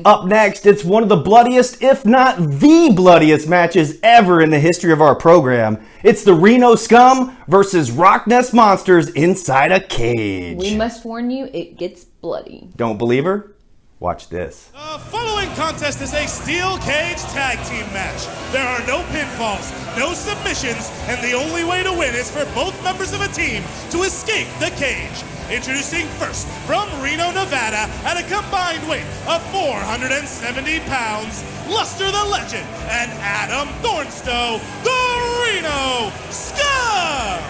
Up next, it's one of the bloodiest, if not the bloodiest matches ever in the history of our program. It's the Reno Scum versus ROCKNES monsters inside a cage. We must warn you, it gets bloody. Don't believe her? Watch this. The following contest is a steel cage tag team match. There are no pinfalls, no submissions, and the only way to win is for both members of a team to escape the cage. Introducing first, from Reno, Nevada, at a combined weight of 470 pounds, Luster the Legend and Adam Thornstowe, the Reno Scum!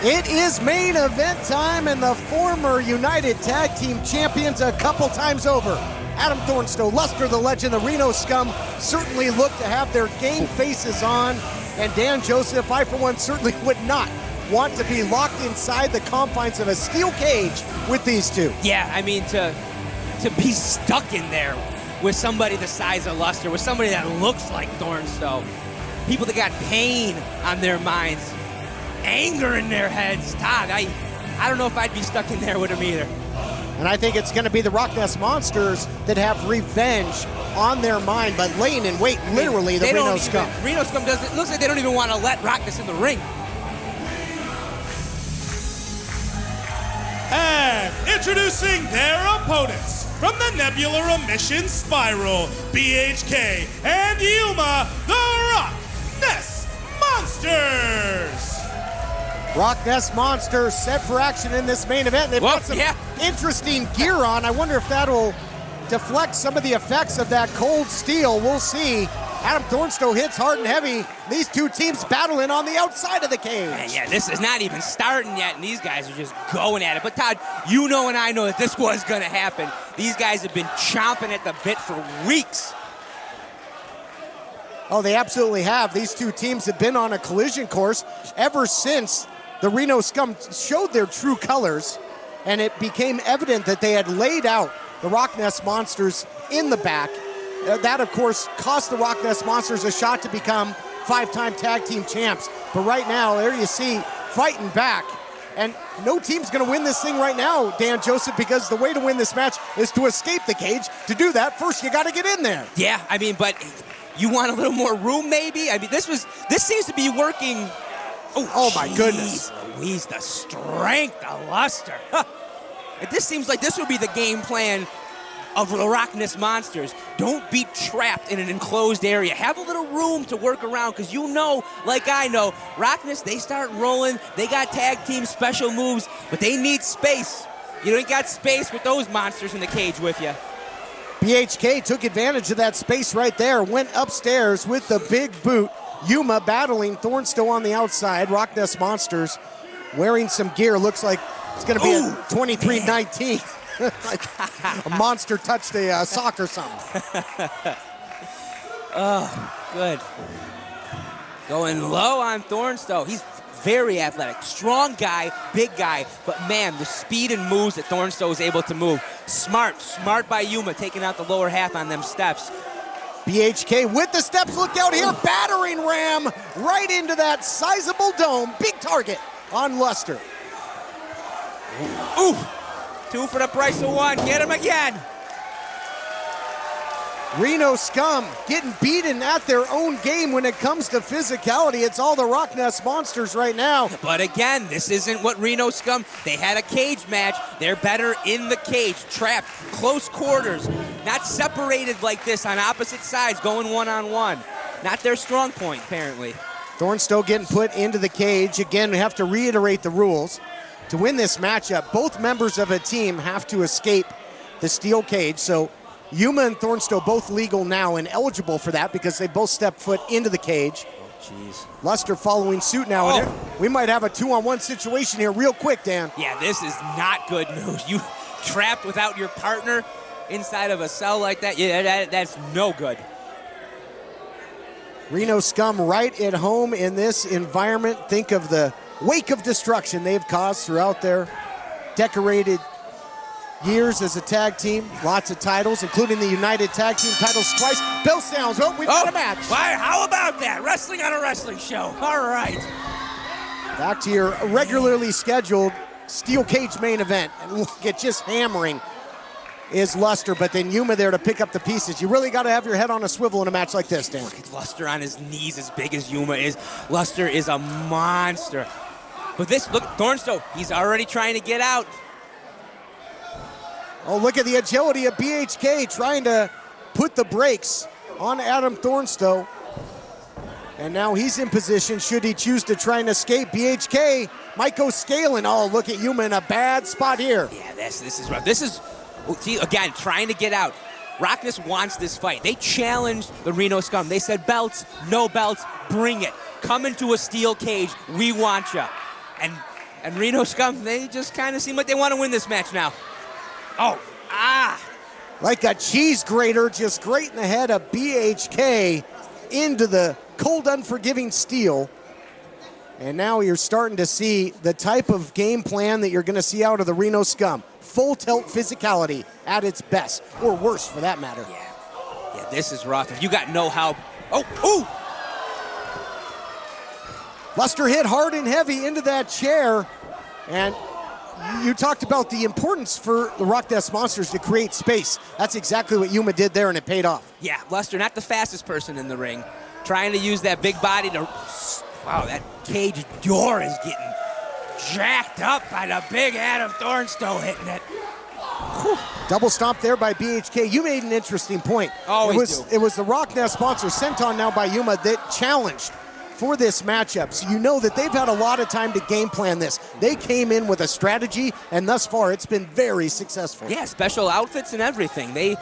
It is main event time, and the former United Tag Team Champions a couple times over. Adam Thornstowe, Luster the Legend, the Reno Scum certainly look to have their game faces on, and Dan Joseph, I for one, certainly would not want to be locked inside the confines of a steel cage with these two. Yeah, I mean, to be stuck in there with somebody the size of Luster, with somebody that looks like Thornstowe, people that got pain on their minds, anger in their heads. Todd, I don't know if I'd be stuck in there with them either. And I think it's going to be the ROCKNES monsters that have revenge on their mind, but laying in wait, literally, the Reno Scum. Reno Scum doesn't, looks like they don't even want to let ROCKNES in the ring. And introducing their opponents, from the Nebula Emission Spiral, BHK and Yuma, the ROCKNES Monsters! ROCKNES monsters set for action in this main event. They've got some interesting gear on. I wonder if that'll deflect some of the effects of that cold steel. We'll see. Adam Thornstowe hits hard and heavy. These two teams battling on the outside of the cage. Man, yeah, this is not even starting yet, and these guys are just going at it. But Todd, you know and I know that this was going to happen. These guys have been chomping at the bit for weeks. Oh, they absolutely have. These two teams have been on a collision course ever since the Reno Scum showed their true colors, and it became evident that they had laid out the ROCKNES monsters in the back. That, of course, cost the ROCKNES monsters a shot to become five-time tag team champs. But right now, there you see, fighting back. And no team's going to win this thing right now, Dan Joseph, because the way to win this match is to escape the cage. To do that, first you got to get in there. Yeah, I mean, but you want a little more room, maybe? I mean, this seems to be working. Oh my goodness. Louise, the strength of Luster. Huh. This seems like this would be the game plan of the ROCKNES monsters. Don't be trapped in an enclosed area. Have a little room to work around, because you know, like I know, ROCKNES, they start rolling, they got tag team special moves, but they need space. You ain't got space with those monsters in the cage with you. BHK took advantage of that space right there, went upstairs with the big boot. Yuma battling Thornstowe on the outside. ROCKNES monsters wearing some gear. Looks like it's going to be a 23-19. Like a monster touched a sock or something. Oh, good. Going low on Thornstowe. He's very athletic. Strong guy, big guy, but man, the speed and moves that Thornstowe is able to move. Smart by Yuma, taking out the lower half on them steps. BHK with the steps, look out here, battering ram right into that sizable dome. Big target on Luster. Ooh. 2 for the price of 1. Get him again. Reno Scum getting beaten at their own game when it comes to physicality. It's all the ROCKNES monsters right now. But again, this isn't what Reno Scum, they had a cage match. They're better in the cage, trapped, close quarters, not separated like this on opposite sides, going one-on-one. Not their strong point, apparently. Thornstowe getting put into the cage. Again, we have to reiterate the rules. To win this matchup, both members of a team have to escape the steel cage. So Yuma and Thornstowe both legal now and eligible for that because they both stepped foot into the cage. Oh, jeez. Luster following suit now. Oh. We might have a 2-on-1 situation here real quick, Dan. Yeah, this is not good news. You trapped without your partner inside of a cell like that, yeah, that's no good. Reno Scum right at home in this environment. Think of the wake of destruction they've caused throughout their decorated years as a tag team. Lots of titles, including the United Tag Team titles twice. Bill Sounds, we've got a match. Why, how about that? Wrestling on a wrestling show. All right. Back to your regularly scheduled steel cage main event. And look at just hammering is Luster, but then Yuma there to pick up the pieces. You really got to have your head on a swivel in a match like this, Dan. Look at Luster on his knees as big as Yuma is. Luster is a monster. But this, look, Thornstowe, he's already trying to get out. Oh, look at the agility of BHK trying to put the brakes on Adam Thornstowe. And now he's in position should he choose to try and escape. BHK might go scaling. Oh, look at Yuma in a bad spot here. Yeah, this is rough. This is, see, again, trying to get out. ROCKNES wants this fight. They challenged the Reno Scum. They said belts, no belts, bring it. Come into a steel cage, we want ya. And Reno Scum, they just kind of seem like they want to win this match now. Oh, Like a cheese grater, just grating the head of BHK into the cold, unforgiving steel. And now you're starting to see the type of game plan that you're going to see out of the Reno Scum. Full tilt physicality at its best, or worse for that matter. Yeah, this is rough. If you got no help. Oh, ooh! Luster hit hard and heavy into that chair. And you talked about the importance for the ROCKNES Monsters to create space. That's exactly what Yuma did there, and it paid off. Yeah, Luster, not the fastest person in the ring. Trying to use that big body to... Wow, that cage door is getting jacked up by the big Adam Thornstowe hitting it. Whew. Double stomp there by BHK. You made an interesting point. Always It was the ROCKNES Monsters sent on now by Yuma that challenged for this matchup. So you know that they've had a lot of time to game plan this. They came in with a strategy, and thus far it's been very successful. Yeah, special outfits and everything. They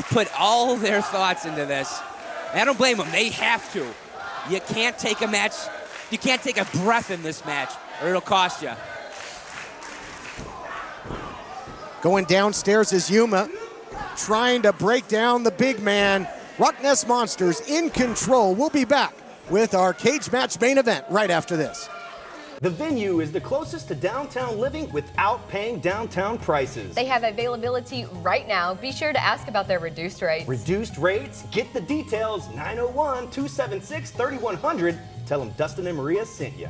put all their thoughts into this. And I don't blame them. They have to. You can't take a match. You can't take a breath in this match, or it'll cost you. Going downstairs is Yuma, trying to break down the big man. ROCKNES Monsters in control. We'll be back with our cage match main event right after this. The venue is the closest to downtown living without paying downtown prices. They have availability right now. Be sure to ask about their reduced rates. Reduced rates? Get the details. 901-276-3100. Tell them Dustin and Maria sent you.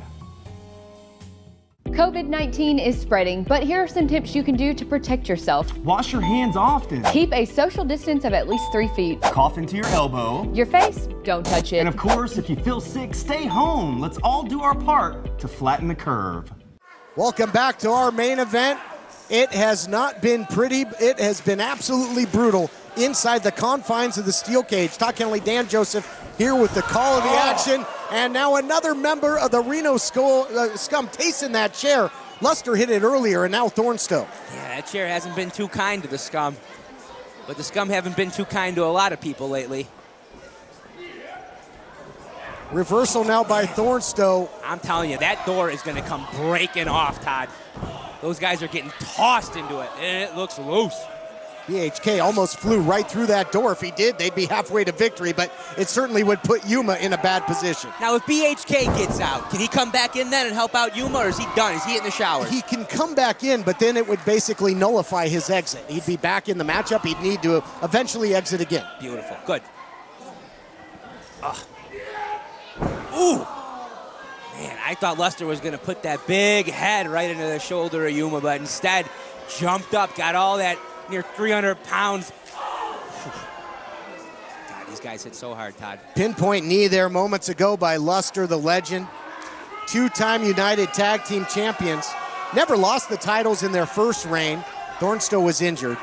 COVID-19 is spreading, but here are some tips you can do to protect yourself. Wash your hands often. Keep a social distance of at least 3 feet. Cough into your elbow. Your face, don't touch it. And of course, if you feel sick, stay home. Let's all do our part to flatten the curve. Welcome back to our main event. It has not been pretty. It has been absolutely brutal inside the confines of the steel cage. Todd Kennelly, Dan Joseph here with the call of the action. And now another member of the Reno Scum tasting that chair. Luster hit it earlier, and now Thornstowe. Yeah, that chair hasn't been too kind to the Scum. But the Scum haven't been too kind to a lot of people lately. Reversal now by Thornstowe. I'm telling you, that door is going to come breaking off, Todd. Those guys are getting tossed into it, and it looks loose. BHK almost flew right through that door. If he did, they'd be halfway to victory, but it certainly would put Yuma in a bad position. Now, if BHK gets out, can he come back in then and help out Yuma, or is he done? Is he in the shower? He can come back in, but then it would basically nullify his exit. He'd be back in the matchup. He'd need to eventually exit again. Beautiful. Good. Ooh. Man, I thought Luster was going to put that big head right into the shoulder of Yuma, but instead jumped up, got all that near 300 pounds. God, these guys hit so hard, Todd. Pinpoint knee there moments ago by Luster, the legend. Two-time United Tag Team Champions. Never lost the titles in their first reign. Thornstowe was injured.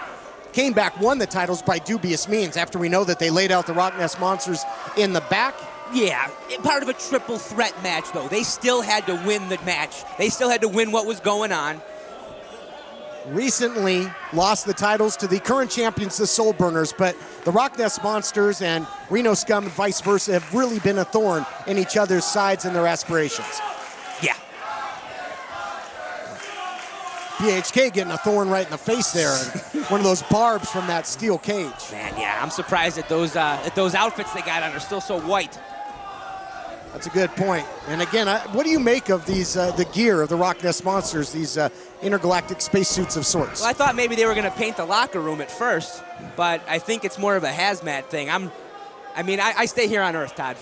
Came back, won the titles by dubious means after we know that they laid out the ROCKNES Monsters in the back. Yeah, part of a triple threat match, though. They still had to win the match. They still had to win what was going on. Recently lost the titles to the current champions, the Soul Burners, but the ROCKNES Monsters and Reno Scum and vice versa have really been a thorn in each other's sides and their aspirations. Yeah. BHK getting a thorn right in the face there. One of those barbs from that steel cage. Man, yeah, I'm surprised that those outfits they got on are still so white. That's a good point. And again, what do you make of these the gear of the ROCKNES Monsters, these intergalactic spacesuits of sorts? Well, I thought maybe they were going to paint the locker room at first, but I think it's more of a hazmat thing. I stay here on Earth, Todd.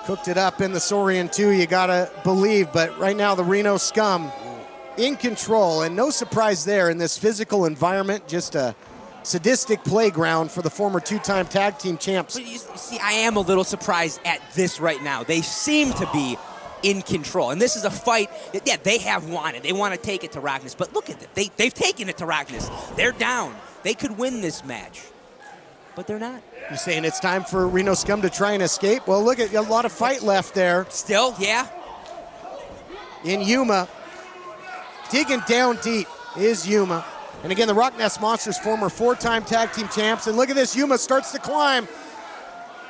Cooked it up in the Saurian too, you gotta believe, but right now the Reno Scum in control, and no surprise there in this physical environment, just a sadistic playground for the former two-time tag team champs. But you see, I am a little surprised at this right now. They seem to be in control, and this is a fight that, yeah, they have wanted. They want to take it to ROCKNES, but look at it. They've taken it to ROCKNES. They're down. They could win this match, but they're not. You're saying it's time for Reno Scum to try and escape? Well, look at a lot of fight left there. Still, yeah. In Yuma. Digging down deep is Yuma. And again, the ROCKNES Monsters, former 4-time tag team champs. And look at this, Yuma starts to climb.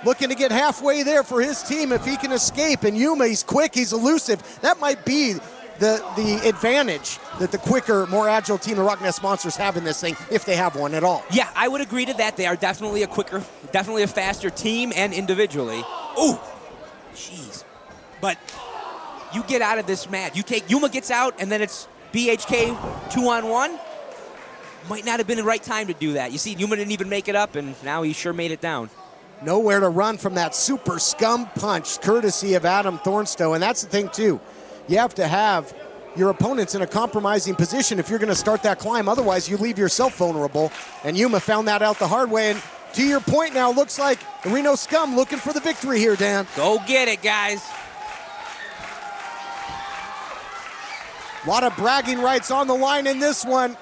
Looking to get halfway there for his team if he can escape. And Yuma, he's quick, he's elusive. That might be the advantage that the quicker, more agile team, the ROCKNES Monsters, have in this thing, if they have one at all. Yeah, I would agree to that. They are definitely a quicker, definitely a faster team and individually. Ooh, jeez. But you get out of this match. Yuma gets out, and then it's BHK 2-on-1. Might not have been the right time to do that. You see, Yuma didn't even make it up, and now he sure made it down. Nowhere to run from that super scum punch, courtesy of Adam Thornstowe. And that's the thing, too. You have to have your opponents in a compromising position if you're going to start that climb. Otherwise, you leave yourself vulnerable. And Yuma found that out the hard way. And to your point now, looks like the Reno Scum looking for the victory here, Dan. Go get it, guys. A lot of bragging rights on the line in this one.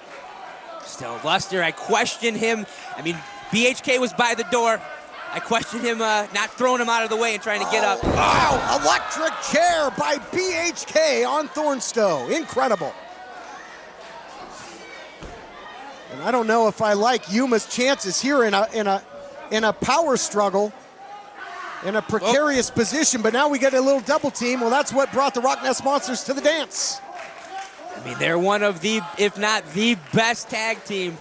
Still, Luster, I question him. I mean, BHK was by the door. I question him not throwing him out of the way and trying to get up. Wow, electric chair by BHK on Thornstowe. Incredible. And I don't know if I like Yuma's chances here in a power struggle, in a precarious position, but now we get a little double team. Well, that's what brought the ROCKNES Monsters to the dance. I mean, they're one of the, if not the best tag team.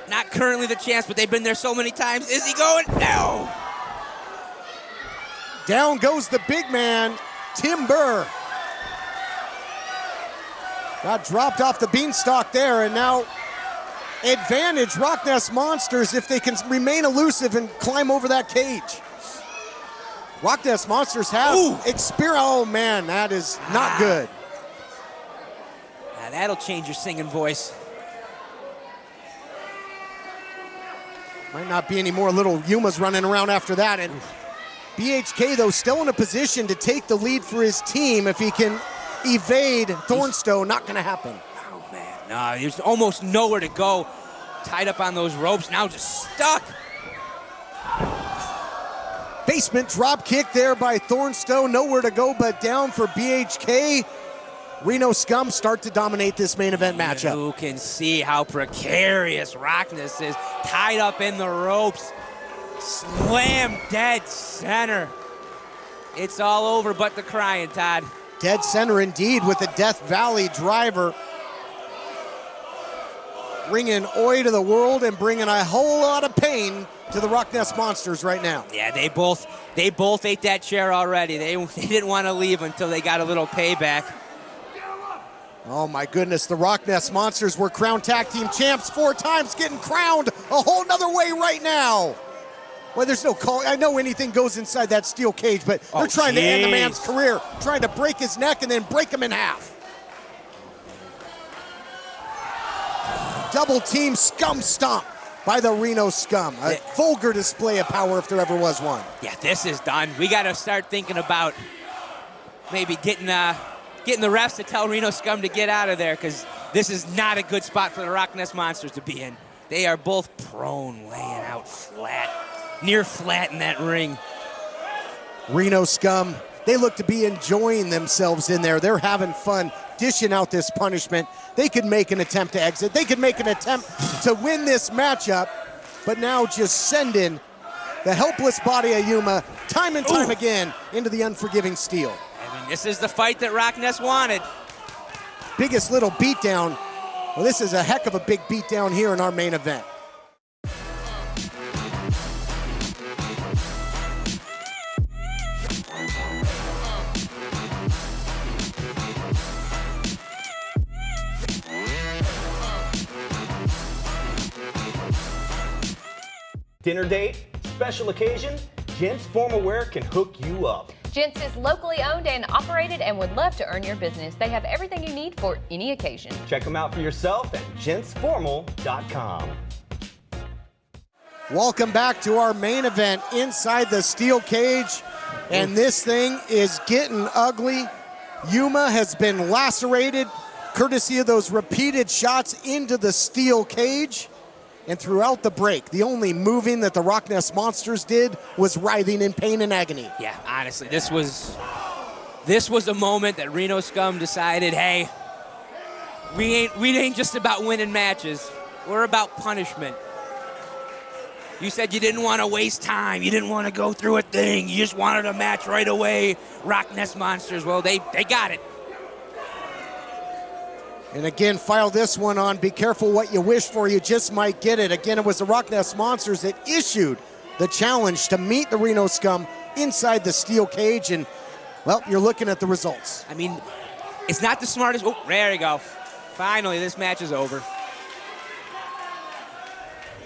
Not currently the champs, but they've been there so many times. Is he going? No! Down goes the big man, Timber. Got dropped off the beanstalk there, and now advantage ROCKNES Monsters if they can remain elusive and climb over that cage. ROCKNES Monsters have experience. Oh man, that is not good. Now that'll change your singing voice. Might not be any more little Yumas running around after that. And BHK, though, still in a position to take the lead for his team if he can evade Thornstowe. Not going to happen. Oh, man. No, there's almost nowhere to go. Tied up on those ropes, now just stuck. Basement drop kick there by Thornstowe. Nowhere to go but down for BHK. Reno Scum start to dominate this main event matchup. You can see how precarious ROCKNES is. Tied up in the ropes. Slam dead center. It's all over but the crying, Todd. Dead center indeed with the Death Valley driver. Bringing oi to the world and bringing a whole lot of pain to the ROCKNES Monsters right now. Yeah, they both ate that chair already. They didn't want to leave until they got a little payback. Oh my goodness, the ROCKNES Monsters were crowned tag team champs 4 times, getting crowned a whole nother way right now. Well, there's no call. I know anything goes inside that steel cage, but they're trying to end the man's career, trying to break his neck and then break him in half. Double team scum stomp by the Reno Scum. A vulgar display of power if there ever was one. Yeah, this is done. We got to start thinking about maybe getting the refs to tell Reno Scum to get out of there, because this is not a good spot for the ROCKNES Monsters to be in. They are both prone, laying out flat, near flat in that ring. Reno Scum, they look to be enjoying themselves in there. They're having fun dishing out this punishment. They could make an attempt to exit. They could make an attempt to win this matchup, but now just sending the helpless body of Yuma time and time again into the unforgiving steel. I mean, this is the fight that ROCKNES wanted. Biggest little beatdown. Well, this is a heck of a big beatdown here in our main event. Dinner date, special occasion, Gents Formal Wear can hook you up. Gents is locally owned and operated and would love to earn your business. They have everything you need for any occasion. Check them out for yourself at gentsformal.com. Welcome back to our main event inside the steel cage. And this thing is getting ugly. Yuma has been lacerated courtesy of those repeated shots into the steel cage. And throughout the break, the only moving that the ROCKNES Monsters did was writhing in pain and agony. Yeah, honestly, this was a moment that Reno Scum decided, hey, we ain't just about winning matches. We're about punishment. You said you didn't want to waste time. You didn't want to go through a thing. You just wanted a match right away. ROCKNES Monsters, well, they got it. And again, file this one on. Be careful what you wish for. You just might get it. Again, it was the ROCKNES Monsters that issued the challenge to meet the Reno Scum inside the steel cage. And, well, you're looking at the results. I mean, it's not the smartest. Oh, there you go. Finally, this match is over.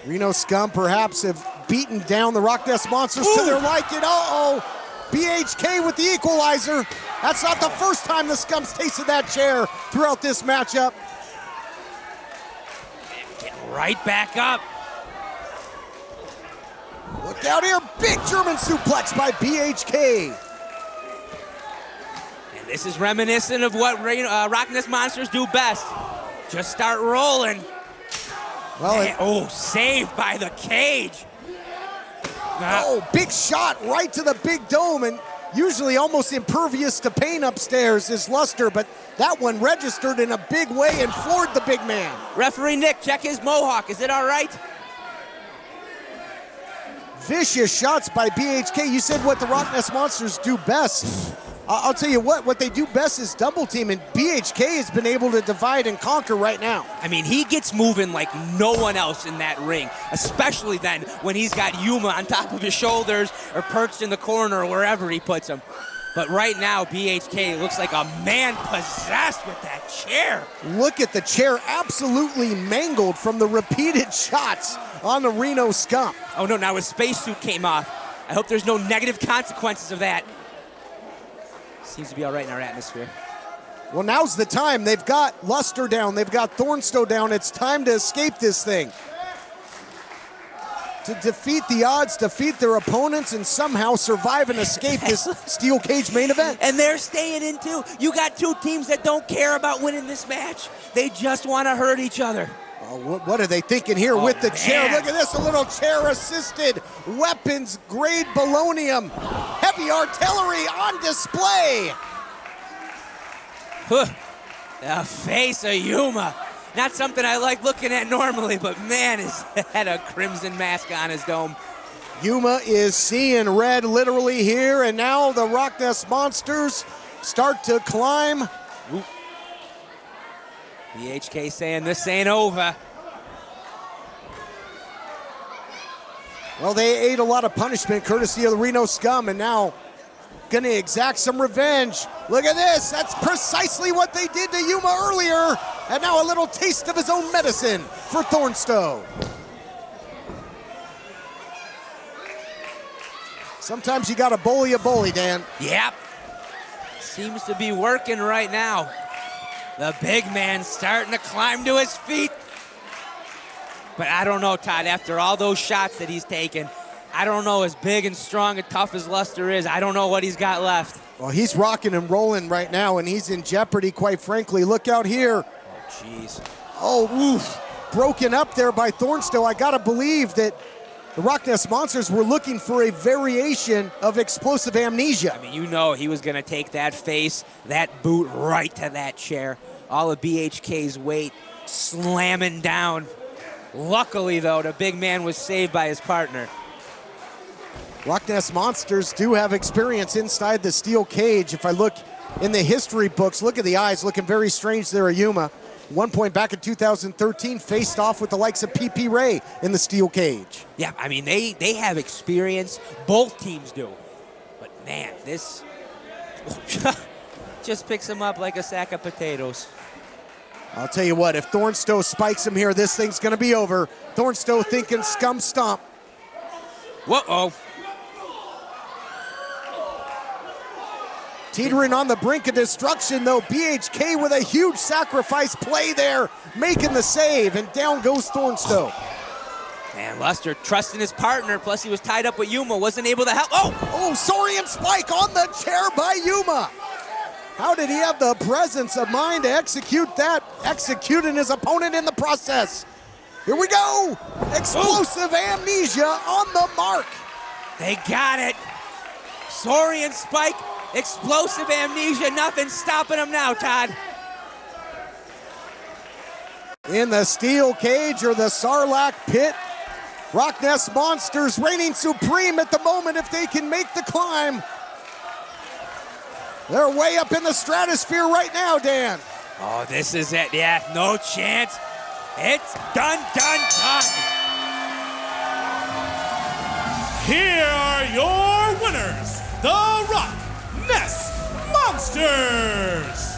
Reno Scum perhaps have beaten down the ROCKNES Monsters to their liking. Uh-oh, BHK with the equalizer. That's not the first time the Scum's tasted that chair throughout this matchup. Get right back up. Look out here, big German suplex by BHK. And this is reminiscent of what ROCKNES Monsters do best. Just start rolling. Well, saved by the cage. Big shot right to the big dome, and usually almost impervious to pain upstairs is Luster, but that one registered in a big way and floored the big man. Referee Nick, check his mohawk. Is it all right? Vicious shots by BHK. You said what the ROCKNES Monsters do best. I'll tell you what they do best is double team, and BHK has been able to divide and conquer right now. I mean, he gets moving like no one else in that ring, especially then when he's got Yuma on top of his shoulders or perched in the corner or wherever he puts him. But right now, BHK looks like a man possessed with that chair. Look at the chair, absolutely mangled from the repeated shots on the Reno Scum. Oh no, now his spacesuit came off. I hope there's no negative consequences of that. Seems to be all right in our atmosphere. Well, now's the time. They've got Luster down. They've got Thornstowe down. It's time to escape this thing. To defeat the odds, defeat their opponents, and somehow survive and escape this steel cage main event. And they're staying in too. You got two teams that don't care about winning this match. They just want to hurt each other. What are they thinking here with the chair? Look at this, a little chair-assisted weapons-grade polonium. Heavy artillery on display. The face of Yuma. Not something I like looking at normally, but man, is that a crimson mask on his dome. Yuma is seeing red literally here, and now the ROCKNES Monsters start to climb. Ooh. BHK saying this ain't over. Well, they ate a lot of punishment courtesy of the Reno Scum, and now gonna exact some revenge. Look at this, that's precisely what they did to Yuma earlier, and now a little taste of his own medicine for Thornstowe. Sometimes you gotta bully a bully, Dan. Yep. Seems to be working right now. The big man starting to climb to his feet. But I don't know, Todd, after all those shots that he's taken, I don't know, as big and strong and tough as Luster is, I don't know what he's got left. Well, he's rocking and rolling right now, and he's in jeopardy, quite frankly. Look out here. Oh, jeez. Oh, oof. Broken up there by Thornstowe. I gotta believe that the ROCKNES Monsters were looking for a variation of explosive amnesia. I mean, you know he was gonna take that face, that boot right to that chair. All of BHK's weight slamming down. Luckily, though, the big man was saved by his partner. ROCKNES Monsters do have experience inside the steel cage. If I look in the history books, look at the eyes looking very strange there at Yuma. One point back in 2013, faced off with the likes of PP Ray in the steel cage. Yeah, I mean, they have experience. Both teams do. But, man, this just picks him up like a sack of potatoes. I'll tell you what, if Thornstowe spikes him here, this thing's going to be over. Thornstowe thinking scum stomp. Whoa-oh. Teetering on the brink of destruction, though. BHK with a huge sacrifice play there, making the save, and down goes Thornstowe. Man, Luster trusting his partner, plus he was tied up with Yuma, wasn't able to help. Oh, Saurian spike on the chair by Yuma. How did he have the presence of mind to execute that? Executing his opponent in the process. Here we go. Explosive amnesia on the mark. They got it. Saurian spike, explosive amnesia, nothing stopping him now, Todd. In the steel cage or the Sarlacc pit, ROCKNES Monsters reigning supreme at the moment if they can make the climb. They're way up in the stratosphere right now, Dan. Oh, this is it. Yeah, no chance. It's done. Here are your winners, the ROCKNES Monsters.